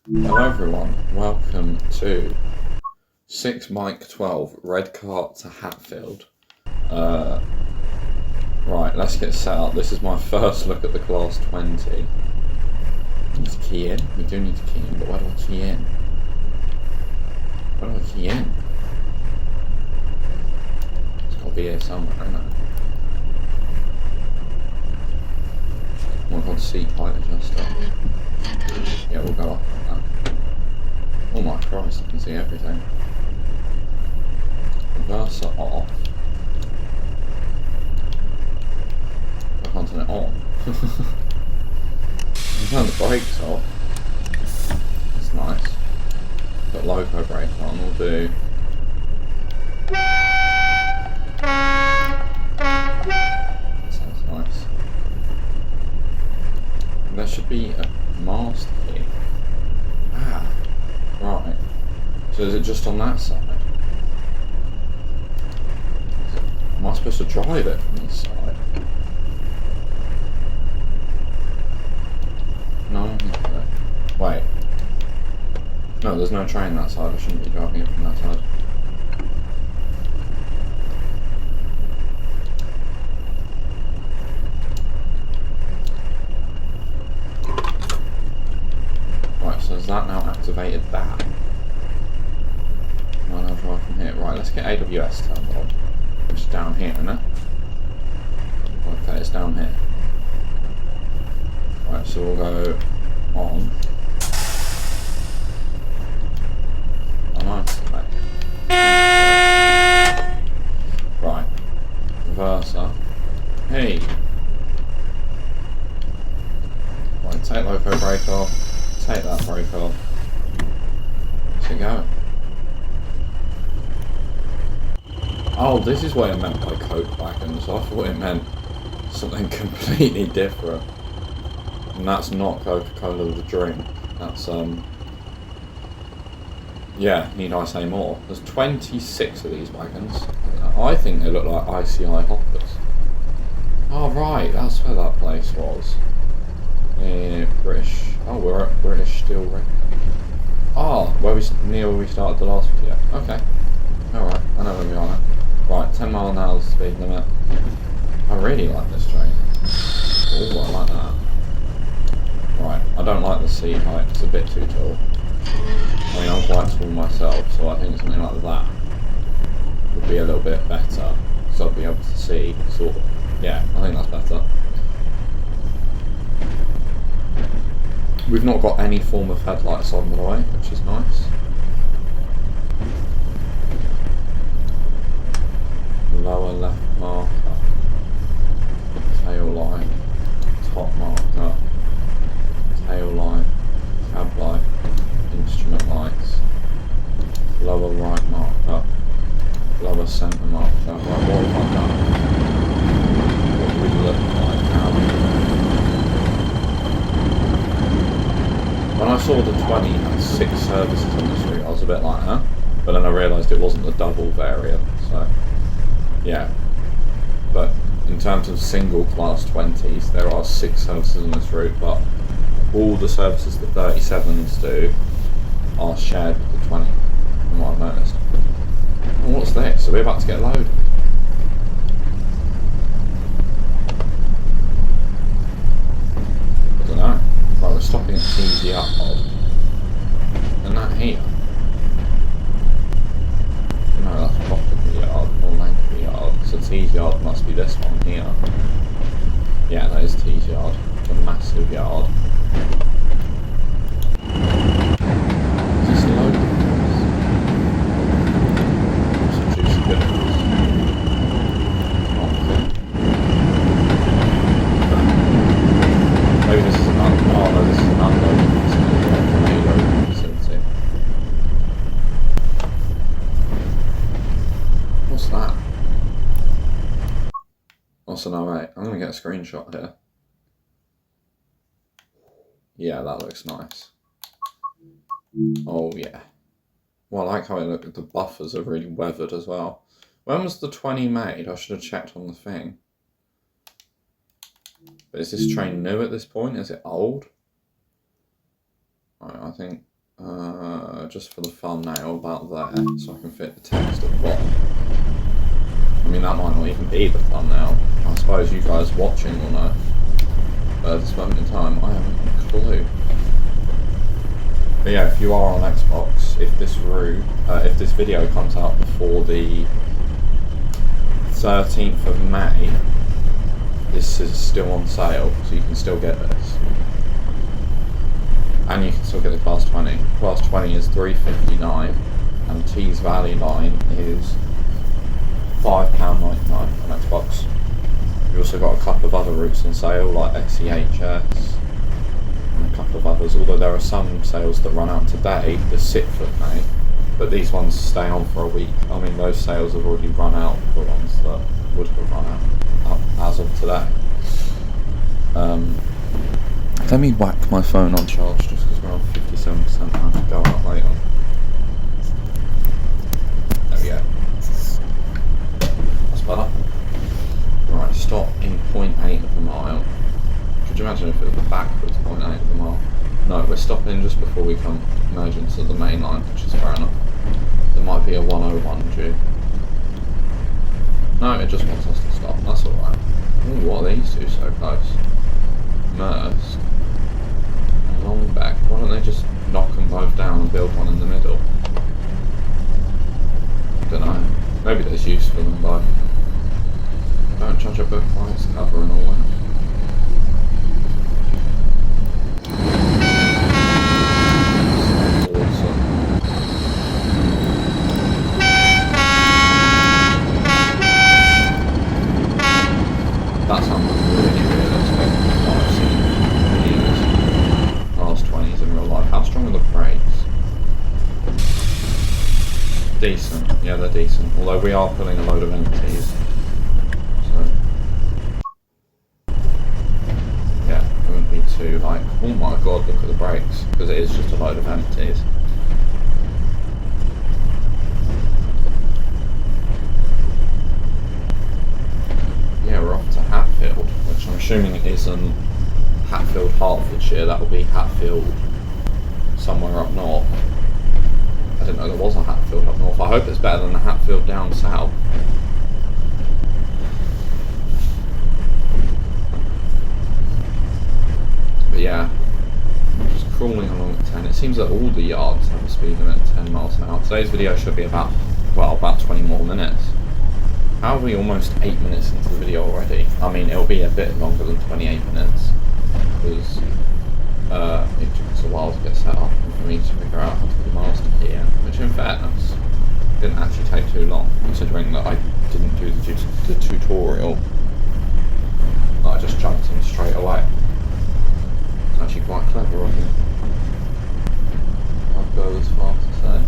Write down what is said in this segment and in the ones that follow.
Hello everyone, welcome to 6 Mike 12 Redcar to Hatfield. Right, let's get set up. This is my first look at the class 20. Need to key in? We do need to key in, but where do I key in? Where do I key in? It's got to be here somewhere, isn't it? Oh my god, seat height adjuster. Yeah, we'll go up on that. Oh my Christ, I can see everything. Reverser off. I can't turn it on. I turn the brakes off. That's nice. Got loco brake on, we'll do. That sounds nice. There should be a mast here. Ah, right. So is it just on that side? Am I supposed to drive it from this side? No? Okay. Wait. No, there's no train that side. I shouldn't be driving it from that side. Right, so has that now activated that? Can I now drive from here? Right, let's get AWS turned on. Which is down here, isn't it? Okay, it's down here. Right, so we'll go on. Oh, nice. Right. Reverser. Hey! Right, take loco brake off. Take that brake off. Let's go. Oh, this is what it meant by Coke wagons. I thought it meant something completely different. And that's not Coca-Cola the drink. That's, yeah, need I say more? There's 26 of these wagons. I think they look like ICI hoppers. Oh, right, that's where that place was. British. Oh, we're at British Steel Redcar. Oh, near where we started the last video. Okay. Alright, I know where we are now. Right, 10 mile an hour is the speed limit. I really like this train. Oh, I like that. Right, I don't like the seat height, it's a bit too tall. I mean, I'm quite tall myself, so I think something like that would be a little bit better. So I'd be able to see, sort of. Yeah, I think that's better. We've not got any form of headlights on, by the way, which is nice. Lower left marker, tail light, top marker, tail light, cab light, instrument lights, lower right marker, lower centre marker. Right, what have I done? What do we look like now? When I saw the 20 had 6 services on this route, I was a bit like, huh? But then I realised it wasn't the double variant, so. Yeah, but in terms of single class 20s, there are 6 services on this route, but all the services the 37s do are shared with the 20, from what I've noticed. And what's this? Are we about to get loaded? I don't know. Right, we're stopping at TZ Uphold. And that here? No, that's Bottomley Yard or Langley Yard. So T's Yard must be this one here. Yeah, that is T's Yard. The massive yard. Is this local? Some juicy goodness. Maybe this is an this is an unloading facility. What's that? Also, no, wait, I'm going to get a screenshot here. Yeah, that looks nice. Oh, yeah. Well, I like how it looked. The buffers are really weathered as well. When was the 20 made? I should have checked on the thing. But is this train new at this point? Is it old? Right, I think just for the thumbnail about there, so I can fit the text at the bottom. I mean, that might not even be the thumbnail. I suppose you guys watching will know. But at this moment in time, I haven't a clue. But yeah, if you are on Xbox, if this video comes out before the 13th of May, this is still on sale, so you can still get this. And you can still get the Class 20. Class 20 is $3.59, and Tees Valley line is £5.99 on Xbox. We've also got a couple of other routes on sale, like XEHS, and a couple of others, although there are some sales that run out today, the 6th of May, but these ones stay on for a week. I mean, those sales have already run out, the ones that would have run out as of today. Let me whack my phone on charge just because we're on 57% now to go out later. There we go. That's better. Right, stop in 0.8 of a mile. Could you imagine if it was backwards 0.8 of a mile? No, we're stopping just before we come merge into the main line, which is fair enough. There might be a 101 due. No, it just wants us to stop. That's alright. Ooh, what are these two so close? Mersk and Longback. Why don't they just knock them both down and build one in the middle? Don't know. Maybe there's use for them both. Don't judge a book by its cover and all that. That sounds really realistic. What I've seen in years. Class 20s in real life. How strong are the brakes? Decent. Yeah, they're decent. Although we are pulling a load of empties. So yeah, it wouldn't be too like, oh my god, look at the brakes. Because it is just a load of empties. Yeah, we're off to Hatfield, which I'm assuming isn't Hatfield, Hertfordshire. That will be Hatfield somewhere up north. I didn't know there was a Hatfield up north. I hope it's better than the Hatfield down south. But yeah, I'm just crawling along at 10. It seems that all the yards have a speed limit of 10 miles an hour. Today's video should be about 20 more minutes. How are we almost 8 minutes into the video already? I mean, it'll be a bit longer than 28 minutes, because it took us a while to get set up and for me to figure out how to do the miles to here, which in fairness, didn't actually take too long, considering that I didn't do the tutorial. I just jumped in straight away. It's actually quite clever of me. I'll go as far to say.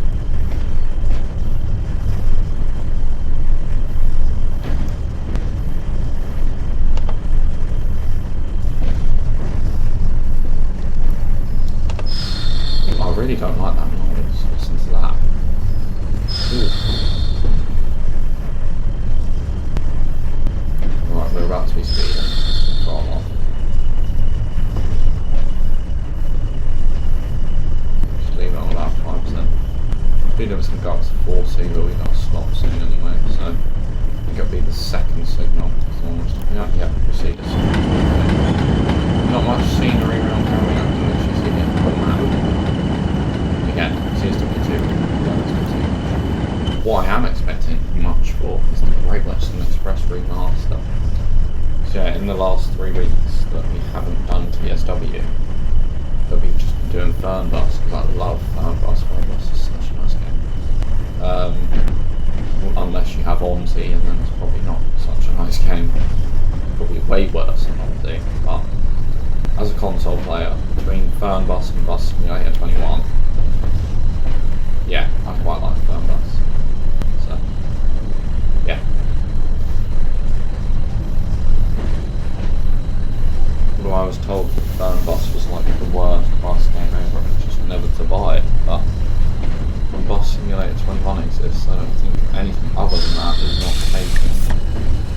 I really don't like that noise. Listen to that. Ooh. Right, we're about to be speeding. Far off. Just leave it on about 5%. Speed limit's going to go up to 40, but we've got to stop soon anyway, so I think it'll be the second signal. Yeah, proceed. Not much scenery around here. We can literally see it on the map. Again, it seems to be too much. What I am expecting much for is the Great Western Express remaster. So yeah, in the last 3 weeks that we haven't done TSW, that we've just been doing Fernbus, because I love Fernbus. Fernbus is such a nice game. Unless you have OMSI, and then it's probably not such a nice game. Probably way worse than OMSI, but as a console player, between Fernbus and Bus Simulator 21, yeah, I quite like Fernbus. So, yeah. Although I was told that Fernbus was like the worst bus game ever, and just never to buy it, but when Bus Simulator 21 exists, I don't think anything other than that is not taking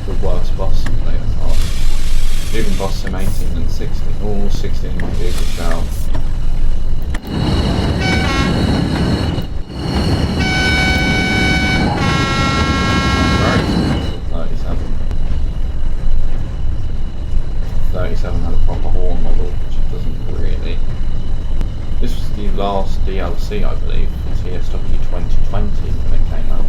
the worst bus simulator title. Even Bus Sim 18 and 16. Oh, 16 might be a good shout. 37 had a proper horn model, which it doesn't really. This was the last DLC, I believe, for TSW 2020 when it came out.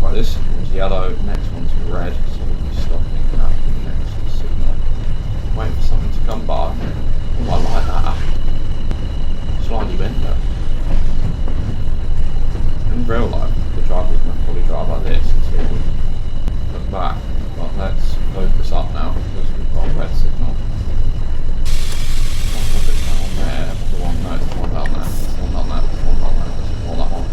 Right, this was yellow, next one's red, so we'll be stopping at the next signal. Waiting for something to come by. Oh, I like that. Slidey window. In real life, the drivers might probably drive like this until we look back. But let's focus up now, because we've got a red signal. What was it down there? The one, no, it's the one down there. It's the one down there. It's the one down there. It's more that one.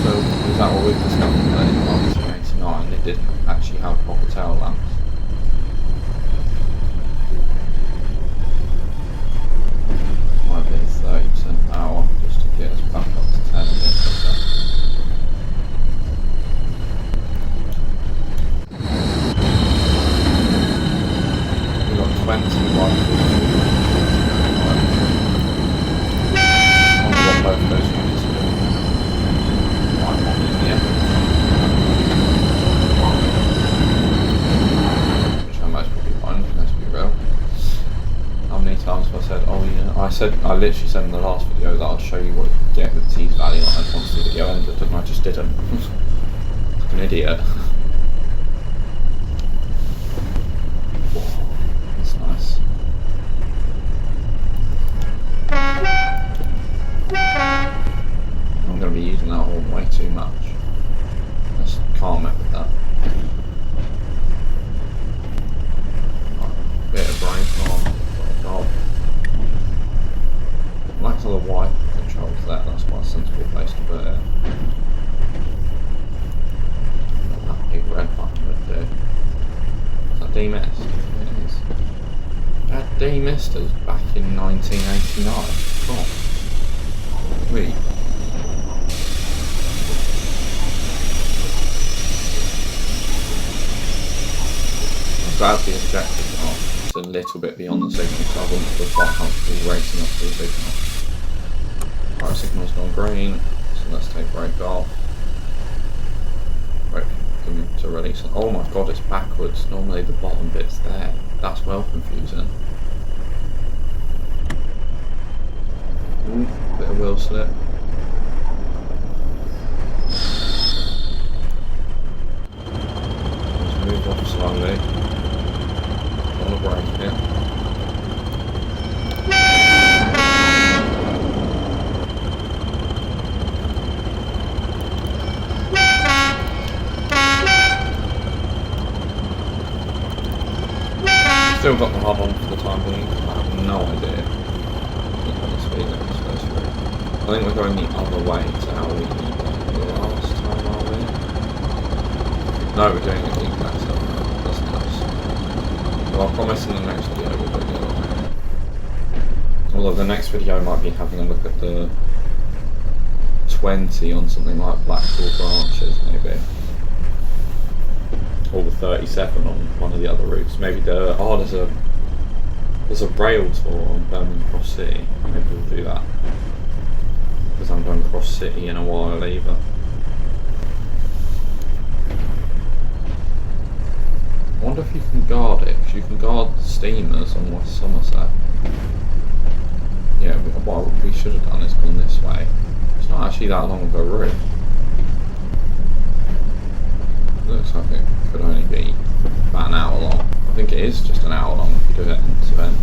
So, is that what we've discovered that in 1989 they didn't actually have proper tail lamps? Might be 30% power just to get us back up to 10 a bit quicker. We've got 20 rifles. I wonder what both of those units are doing. Right, one in the end. Which I most probably won't, let's be real. How many times have I said, oh yeah, I literally said in the last video that I'd show you what you could get with T's value line once the video ended, and I just didn't. Like an idiot. Whoa, that's nice. I'm going to be using that horn way too much. Let's calm it with that. Right, bit of brake on. I like all the white controls there, that's quite a sensible place to put it. That big red button would do. Is that demissed? It is. They had demisters back in 1989. God. Sweet. I'm glad the objectives are just a little bit beyond the signal, so I wouldn't feel quite comfortable racing up to the signal. Right, signal's gone green, so let's take brake off. Wait for them to release it. Oh my god, it's backwards. Normally the bottom bit's there. That's well confusing. Ooh, bit of wheel slip. Let's move off slowly. On the brake here. Still got the hub on for the time being. I have no idea what the speed limit is supposed to be. I think we're going the other way to how we did the last time, are we? No, we're doing it the exact same. That's nice. Well, I promise in the next video we'll do the other way. Although the next video might be having a look at the 20 on something like Blackpool branches, maybe. Or the 37 on one of the other routes. Maybe there's a rail tour on Birmingham Cross City. Maybe we'll do that. Because I'm going Cross City in a while either. I wonder if you can guard it, because you can guard the steamers on West Somerset. Yeah, what we should have done is gone this way. It's not actually that long of a route. It looks like it could only be about an hour long. I think it is just an hour long if you do it end to end.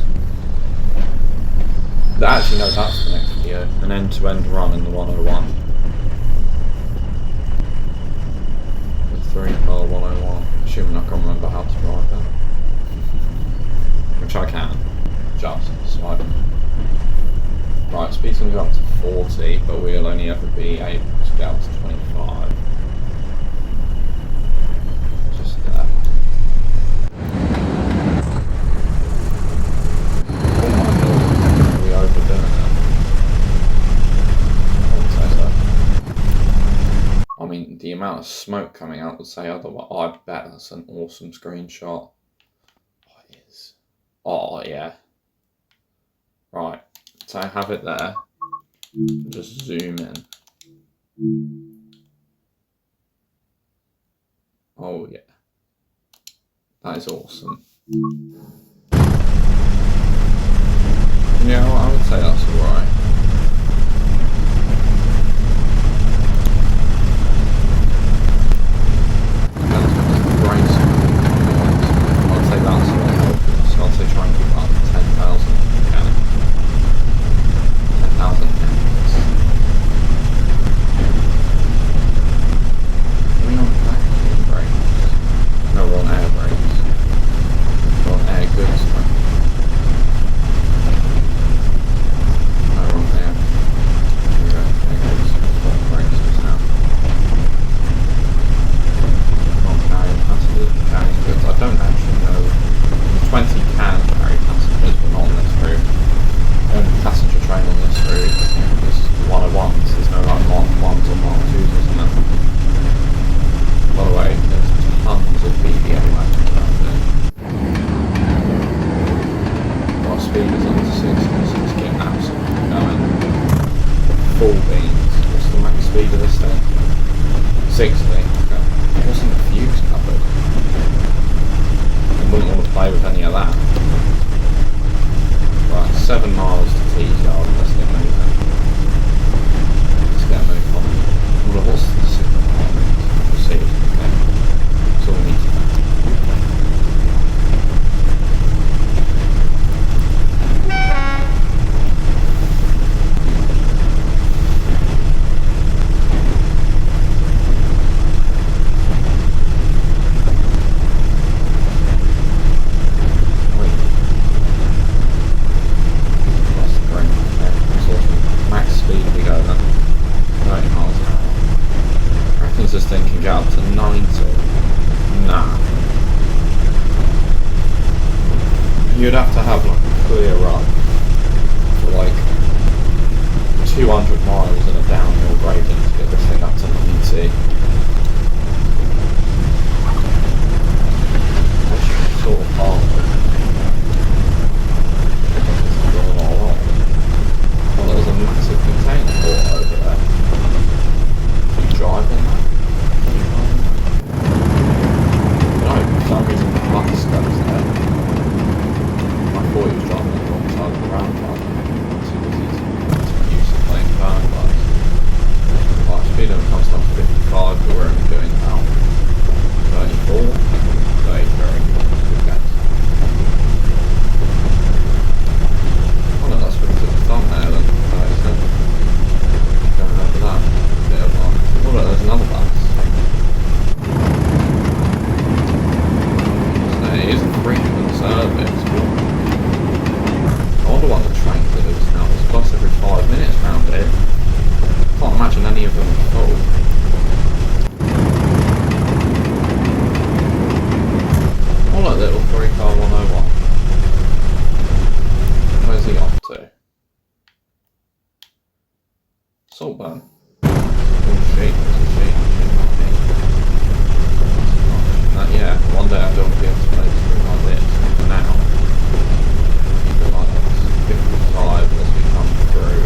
Actually no, that's the next video. An end to end run in the 101. The 3-car 101. Assuming I can remember how to drive that. Which I can. Just slightly. Right, speed's going to go up to 40, but we'll only ever be able to get up to 25. Just there. Oh my god, we overdone it now. I wouldn't say so. I mean, the amount of smoke coming out would say otherwise. I bet that's an awesome screenshot. Oh, it is. Oh, yeah. Right. So I have it there. Just zoom in. Oh yeah. That is awesome. Yeah, well, I would say that's alright. I'd say that's what helpful. So I'd say try and keep up 10,000 if you can. 10,000 pounds. Are we on vacuum brakes? No, we're on air brakes. We're on air goods brakes. No, we're on air. Here we go. Air goods. What brakes just now? Not carrying passengers, carrying goods. I don't actually know. 20 can carry passengers, but not on this route. The only passenger train on this route is 101s. There's no like Mark 1s or Mark 2s or something. By the way, there's tons of BBA left around here. Our speed is under 60, so it's getting absolutely going. Full beans. What's the max speed of this thing? 60. Okay. Wasn't the fuse covered? I wouldn't want to play with any of that. Right, 7 miles to Tees Yard. Let's get moving. Let's get moving on. Well, what's the signal? We'll see. Okay. That's all we need to know. This thing can get up to 90. Nah. You'd have to have like a clear run for like 200 miles in a downhill gradient to get this thing up to 90. That's sort of hard. Well, there's a massive container port over there. Are you driving that? For some reason the bus goes there. I thought he was driving on the wrong side of the roundabout. Too busy to use the playing burn bus. Right, speed limit comes down to 55, but we're only doing about 34. 33. Good guess. Oh no, that's because it's a thumbnail and going over that. Bit of one. Oh look, there's another bus. It is a frequent service. I wonder what the train delivers now. There's bus every 5 minutes round here. Can't imagine any of them are full. Oh look, little 3-car 101. Where's he off to? Saltburn. Oh shit, yeah, one day I don't be able to play this room like this. For now, keep it like this. 55 as we come through.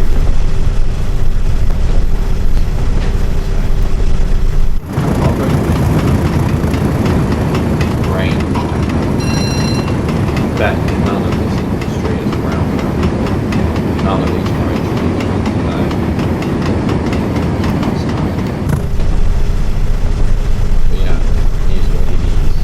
Range. I bet none of this industry is around now. None of these range things are today. But yeah, he's what he needs.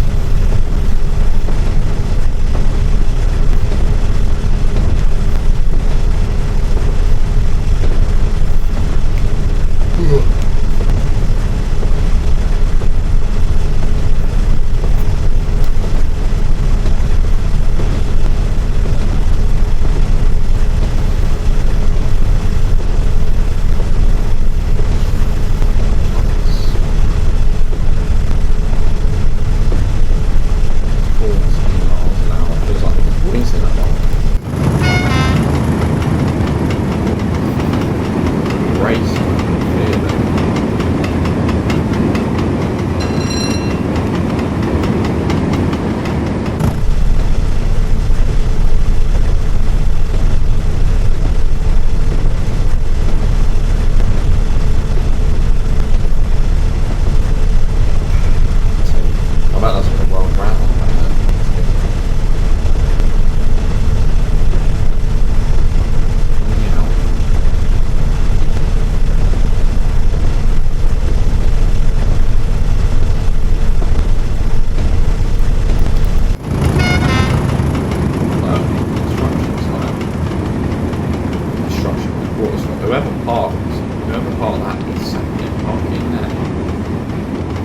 this one. Whoever parked that is second parking in there.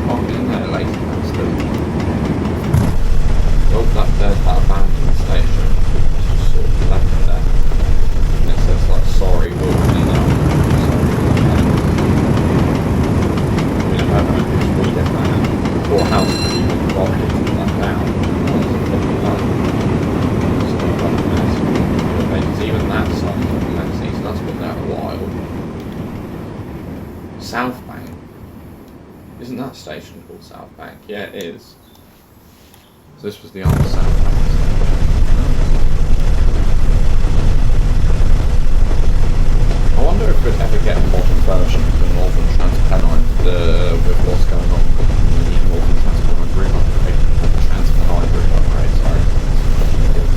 Parking in there, lazy bastard. Well, there's that abandoned station. It's just sort of left there. And it says like, sorry, we'll clean up. We don't have anything to read it now. Or housekeeping property to that down. Even that side of Lexi, so that's been there a while. South Bank. Isn't that station called South Bank? Yeah, it is. So this was the old South Bank station. I wonder if we'd ever get a modern version of the Northern Transpennine with what's going on with the Northern Transpennine route upgrade. Transpennine route upgrade, sorry.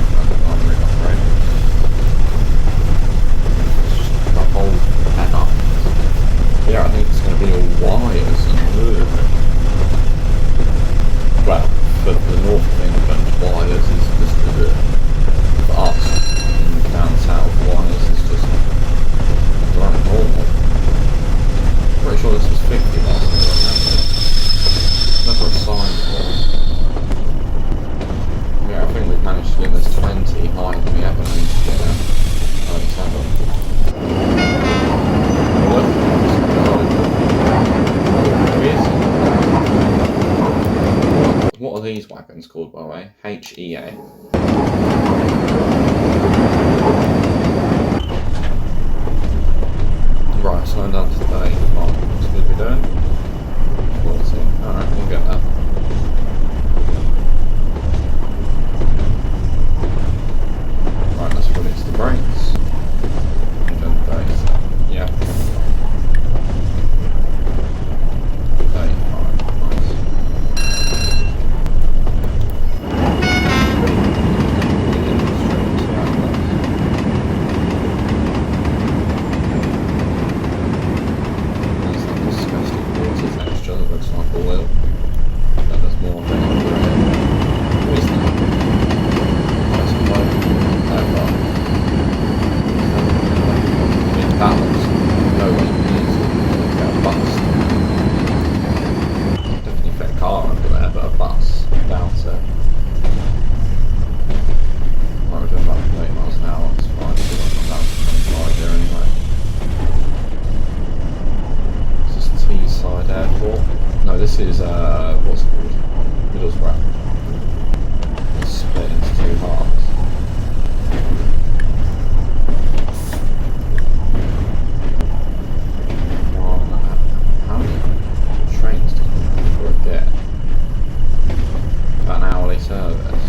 Transpennine route upgrade. Whole head up. Yeah, I think it's going to be all wires and well, for the north of England, wires is just for us. And down south, wires is just like normal. Pretty sure this was 50 last year, never a sign for it. Yeah, I think we've managed to get this 20 higher than we ever managed to get at 97. What are these wagons called, by the way? HEA. Right, slowing down to 30. What should we be doing? Let's see. Alright, we'll get that. Right, let's release the brakes. Yeah. 35, nice. There's that disgusting water texture that looks like oil. But there's more of it under it. What is that? That's a pipe. That looks no way easy. Get a bus. Definitely fit a car under there, but a bus. Doubt it. Right, we're doing about 30 miles an hour, it's fine. We're not down to 25 here anyway. This is Teesside Airport. No, this is, what's it called? Middlesbrough. It's split into two halves. How many trains does one get? About an hourly service.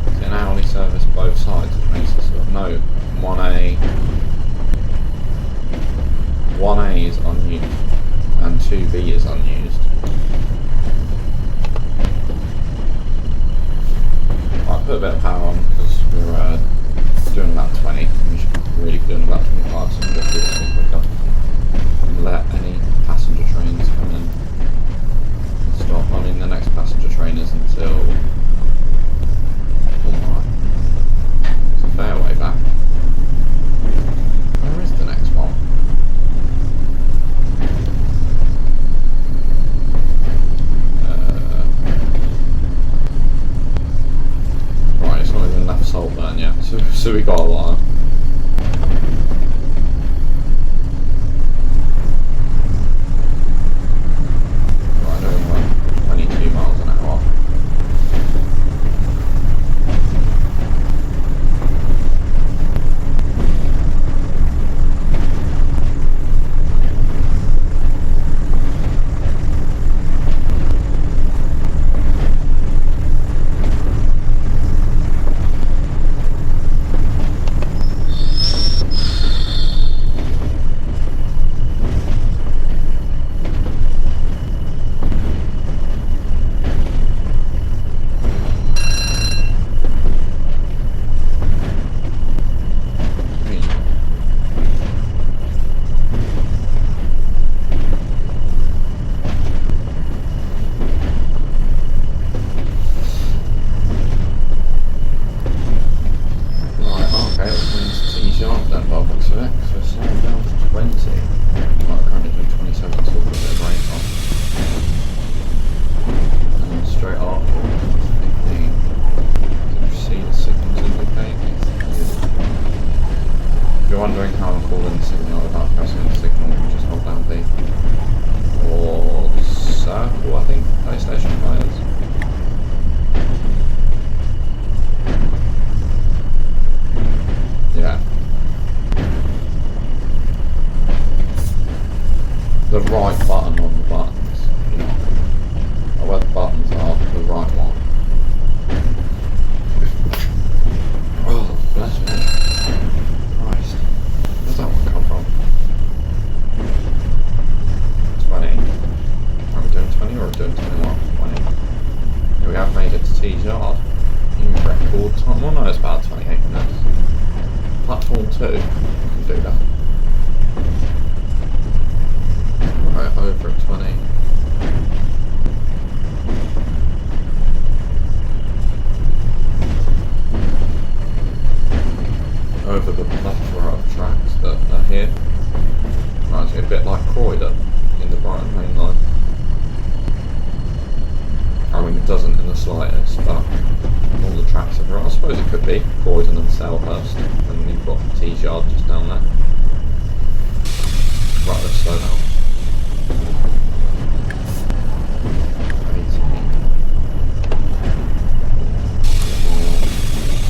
Is it an hourly service both sides? Which makes it sort of, no, 1A. 1A is unused and 2B is unused. I'll put a bit of power on because we're doing about 20 and we should really be doing about 25, so we'll get through this one quicker. And let any passenger trains come in and stop. I mean, the next passenger train is until, oh my, it's a fair way back. Where is the next one? Right, it's not even left Saltburn yet, so we got a while. than signal without pressing the signal, you just hold down B. Or circle, I think, PlayStation players. Yeah. The right button on the buttons. Or where the buttons are, the right one. Oh, bless me. Christ. Where's that one come from? 20. Are we doing 20 or are we doing 21? 20. Yeah, we have made it to T's yard. In record time. Well, no, it's about 28 minutes. Platform 2. We can do that. Right, over at 20. Over the plethora of tracks that are here. Reminds me a bit like Croydon in the Brighton Main Line. I mean, it doesn't in the slightest, but all the tracks are here. I suppose it could be Croydon and Selhurst, and you've got Tees Yard just down there. Right, let's slow down. 18.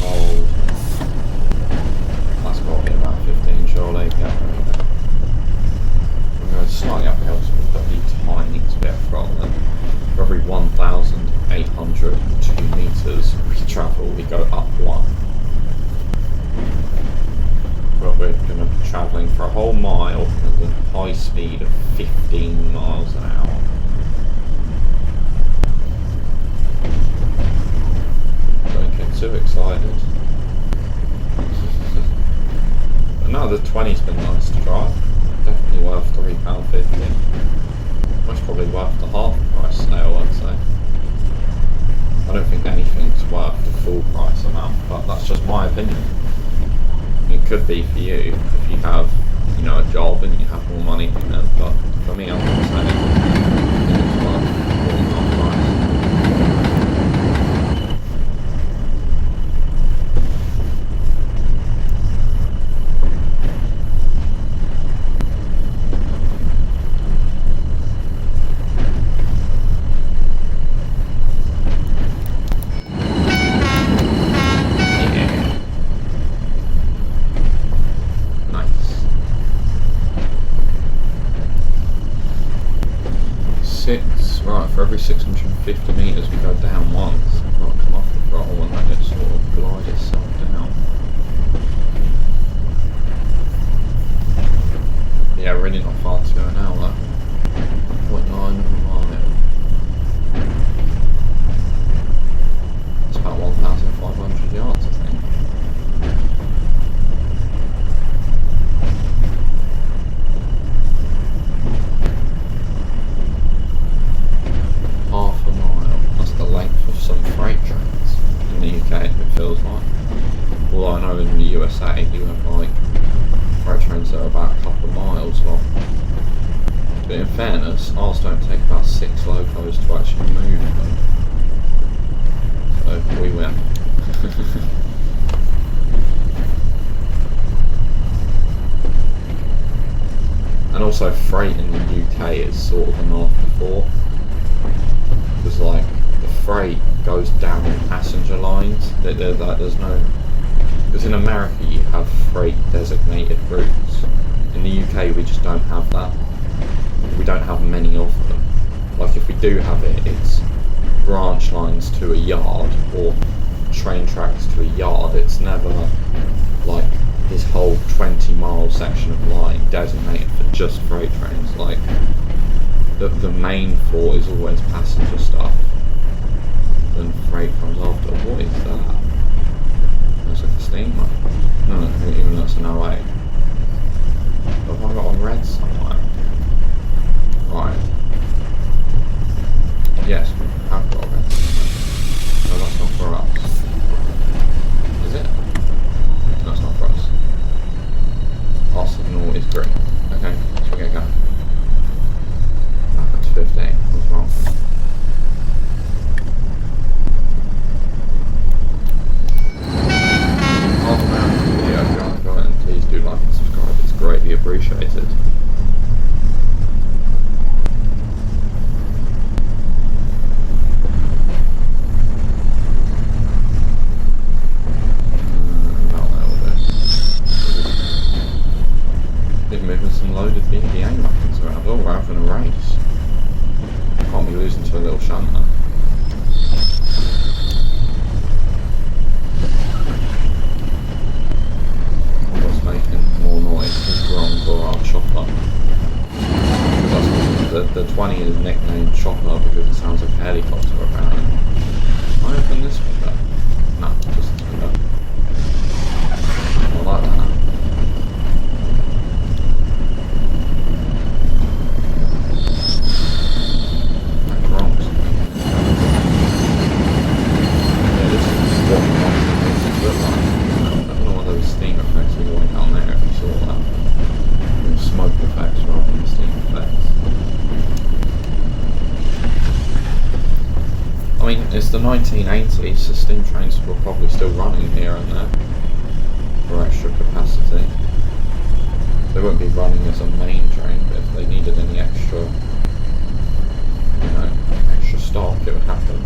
Hold. That's got to be about 15 surely. Yeah, there we go. We're going slightly uphill, so we've got the tiniest bit of throttle in. For every 1,802 metres we travel, we go up one. But we're going to be travelling for a whole mile at a high speed of 15 miles an hour. Don't get too excited. But no, the 20's been nice to drive. Definitely worth £3.50. Most probably worth the half price sale, I'd say. I don't think anything's worth the full price amount, but that's just my opinion. It could be for you if you have, a job and you have more money than them, but for me, I'm not saying it's worth full half price. Right, for every 650 metres we go down once. We've got to come off the throttle and let it sort of glide itself down. Yeah, really not far to go now though. 0.9 of a mile. It's about 1,500 yards, I think. Half a mile. That's the length of some freight trains in the UK, it feels like. Although I know in the USA you have like freight trains that are about a couple of miles long. But in fairness, ours don't take about 6 locos to actually move them. So we win. And also freight in the UK is sort of an afterthought. Because like the freight goes down in passenger lines. There's no, because in America you have freight designated routes. In the UK we just don't have that. We don't have many of them. Like if we do have it, it's branch lines to a yard or train tracks to a yard. It's never like this whole 20-mile section of line designated for just freight trains. Like the main thought is always passenger stuff, then freight comes after. What is that? Looks like a steamer. No, even though it's an 08. Have I got a red somewhere? Right. Yes, we have got a red somewhere. No, that's not for us. Is it? No, it's not for us. Our signal is green. Okay, so we get going. 15. What's wrong? Half an hour video if you haven't got it, and please do like and subscribe. It's greatly appreciated. Moving some loaded BBA weapons around. Oh, we're having a race. Can't be losing to a little shunter. What's making more noise is wrong for our chopper. The 20 is nicknamed Chopper because it sounds like a helicopter apparently. Can I open this window? No, just this window. I like that. I mean, it's the 1980s, so steam trains were probably still running here and there for extra capacity. They wouldn't be running as a main train, but if they needed any extra, you know, extra stock, it would happen.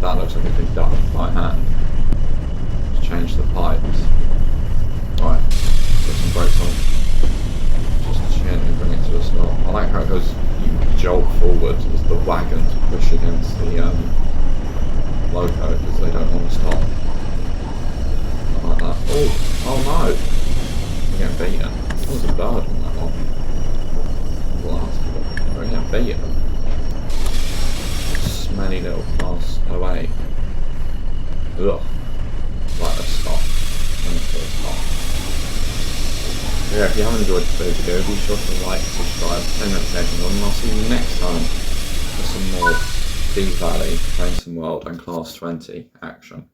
That looks like a big duck by hand. Just change the pipes. Right, put some brakes on. Just gently bring it to a stop. I like how it goes, you jolt forward as the wagons push against the loco because they don't want to stop. I like that. Oh no! We're getting beaten. There was a bird on that one. We're getting beaten. Smelly little class away. Ugh. Right, let's stop. Yeah, if you haven't enjoyed today's video, be sure to like, subscribe, turn notifications on, and I'll see you next time for some more Deep Valley, Train Sim World and Class 20 action.